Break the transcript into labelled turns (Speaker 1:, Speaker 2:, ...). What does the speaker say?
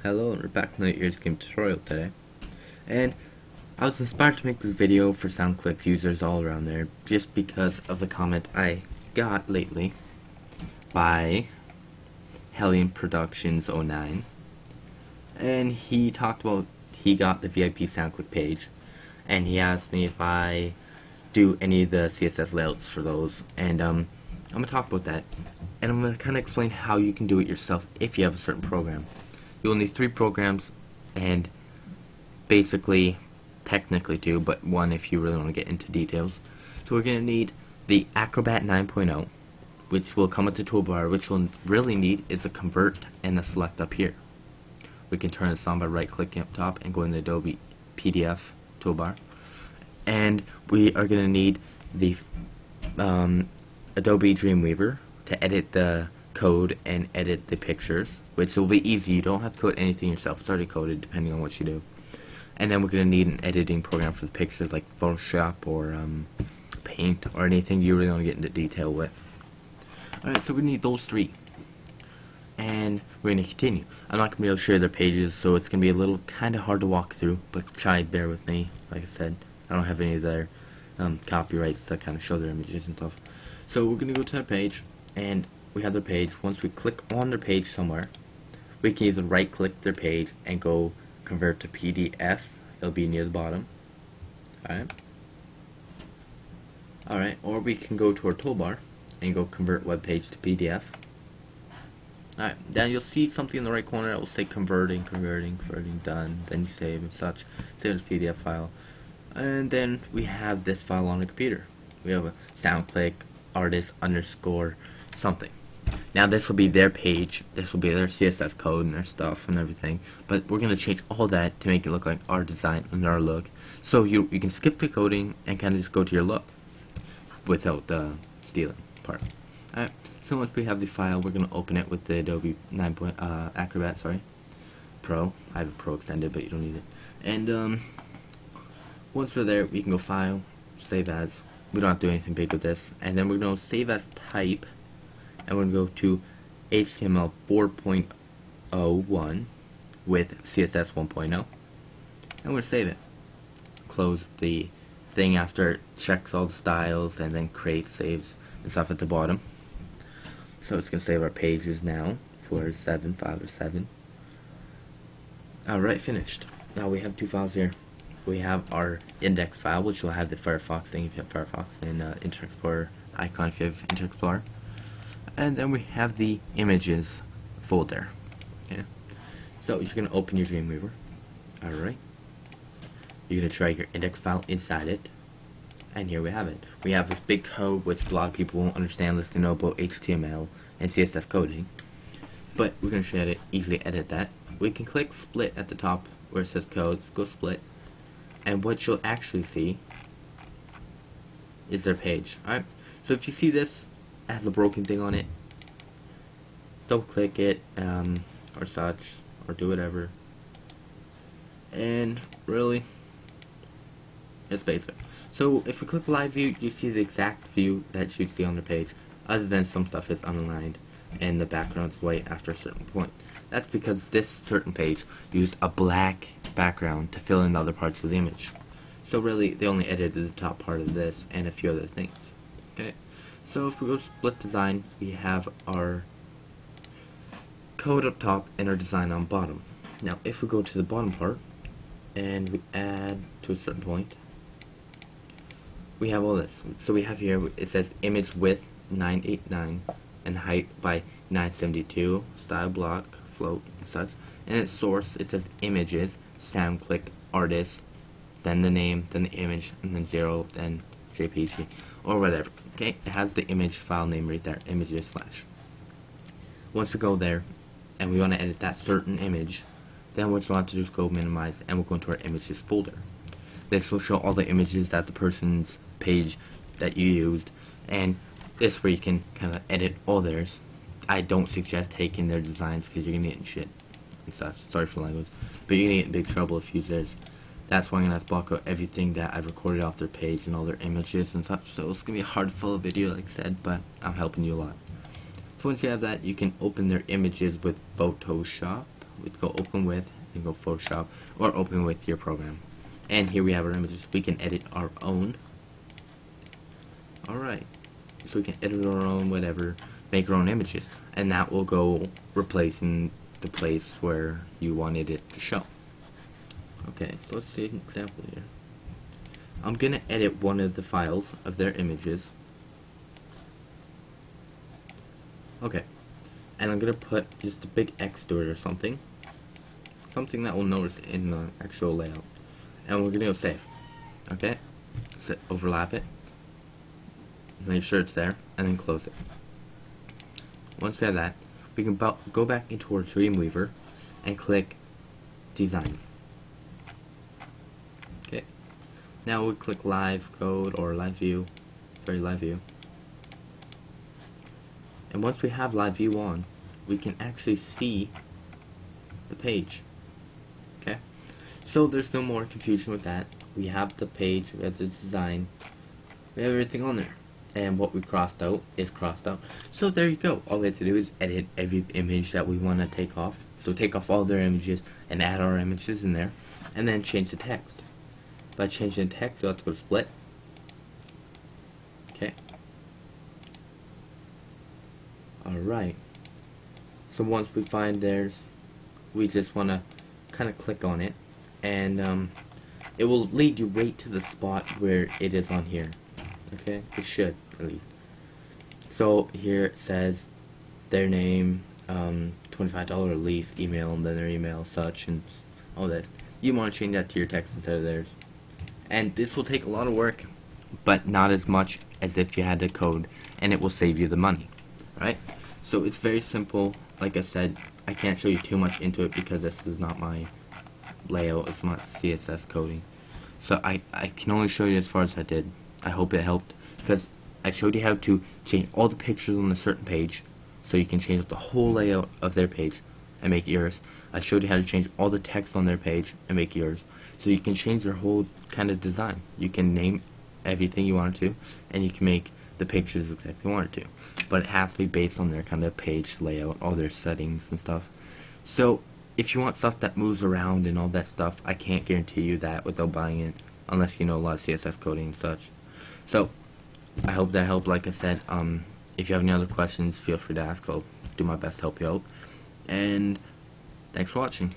Speaker 1: Hello, and we're back with another Ears Game tutorial today. And I was inspired to make this video for Soundclick users all around there just because of the comment I got lately by Helium Productions 09. And he talked about he got the VIP Soundclick page, and he asked me if I do any of the CSS layouts for those, and I'm going to talk about that, and I'm going to kind of explain how you can do it yourself if you have a certain program. You'll need 3 programs, and basically, technically 2, but 1 if you really want to get into details. So we're going to need the Acrobat 9.0, which will come with the toolbar. Which we'll really need is a convert and a select up here. We can turn this on by right clicking up top and going to the Adobe PDF toolbar. And we are going to need the Adobe Dreamweaver to edit the code and edit the pictures, which will be easy. You don't have to code anything yourself. It's already coded depending on what you do. And then we're going to need an editing program for the pictures like Photoshop or Paint or anything you really want to get into detail with. Alright, so we need those 3. And we're going to continue. I'm not going to be able to share their pages, so it's going to be a little kind of hard to walk through, but try bear with me. Like I said, I don't have any of their copyrights to kind of show their images and stuff. So we're going to go to their page, and we have their page. Once we click on their page somewhere, we can either right click their page and go convert to PDF. It'll be near the bottom. Alright, or we can go to our toolbar and go convert web page to PDF. Alright, then you'll see something in the right corner that will say converting, done. Then you save and such. Save as PDF file. And then we have this file on the computer. We have a Soundclick artist underscore something. Now this will be their page, this will be their CSS code and their stuff and everything, but we're going to change all that to make it look like our design and our look. So you can skip the coding and kind of just go to your look without the stealing part. Alright, so once we have the file, we're going to open it with the Adobe Acrobat Pro. I have a Pro extended, but you don't need it. And once we're there, we can go File, Save As. We don't have to do anything big with this. And then we're going to save as type, and we're going to go to HTML 4.01 with CSS 1.0, and we're going to save it. Close the thing after it checks all the styles, and then create saves and stuff at the bottom. So it's going to save our pages now for 7, 5 or 7. Alright, finished. Now we have 2 files here. We have our index file, which will have the Firefox thing if you have Firefox, and Internet Explorer icon if you have Internet Explorer. And then we have the images folder. Okay. So you're going to open your Dreamweaver. Alright. You're going to drag your index file inside it. And here we have it. We have this big code which a lot of people won't understand unless they know about HTML and CSS coding. But we're going to show you how to easily edit that. We can click split at the top where it says codes. Go split. And what you'll actually see is their page. Alright. So if you see this has a broken thing on it, don't click it or such, or do whatever. And really, it's basic. So if we click live view, you see the exact view that you'd see on the page, other than some stuff is unaligned and the background's white after a certain point. That's because this certain page used a black background to fill in the other parts of the image. So really, they only edited the top part of this and a few other things. Okay. So if we go to split design, we have our code up top and our design on bottom. Now if we go to the bottom part and we add to a certain point, we have all this. So we have here, it says image width 989 and height by 972, style block, float and such. And its source, it says images, Soundclick, artist, then the name, then the image, and then 0, then JPG, or whatever. Okay, it has the image file name right there, images slash. Once we go there, and we want to edit that certain image, then what you want to do is go minimize, and we'll go into our images folder. This will show all the images that the person's page that you used, and this is where you can kind of edit all theirs. I don't suggest taking their designs because you're going to get in shit and such. Sorry for language, but you're going to get in big trouble if you use theirs. That's why I'm going to have to block out everything that I've recorded off their page and all their images and such. So it's going to be a hard full video like I said, but I'm helping you a lot. So once you have that, you can open their images with Photoshop we'd go open with, and go Photoshop, or open with your program. And here we have our images. We can edit our own. Alright, so we can edit our own whatever, make our own images, and that will go replacing the place where you wanted it to show. Okay, so let's see an example here. I'm gonna edit one of the files of their images. Okay, and I'm gonna put just a big X to it or something that we'll notice in the actual layout, and we're gonna go save. Okay, so overlap it, make sure it's there, and then close it. Once we have that, we can go back into our Dreamweaver and click Design. Okay, now we click Live Code or Live View, Live View. And once we have Live View on, we can actually see the page. Okay, so there's no more confusion with that. We have the page, we have the design, we have everything on there. And what we crossed out is crossed out. So there you go. All we have to do is edit every image that we want to take off. So take off all their images and add our images in there, and then change the text. By changing the text, we'll have to go to split. Okay. Alright. So once we find theirs, we just want to kind of click on it, and it will lead you right to the spot where it is on here. Okay, it should at least. So here it says their name, $25 lease, email, and then their email, such, and all this. You want to change that to your text instead of theirs. And this will take a lot of work, but not as much as if you had to code, and it will save you the money. Right? So it's very simple. Like I said, I can't show you too much into it because this is not my layout, it's not CSS coding. So I can only show you as far as I did. I hope it helped, because I showed you how to change all the pictures on a certain page, so you can change the whole layout of their page and make it yours. I showed you how to change all the text on their page and make it yours, so you can change their whole kind of design. You can name everything you want to, and you can make the pictures exactly you want it to, but it has to be based on their kind of page layout, all their settings and stuff. So if you want stuff that moves around and all that stuff, I can't guarantee you that without buying it, unless you know a lot of CSS coding and such. So, I hope that helped. Like I said, if you have any other questions, feel free to ask. I'll do my best to help you out. And thanks for watching.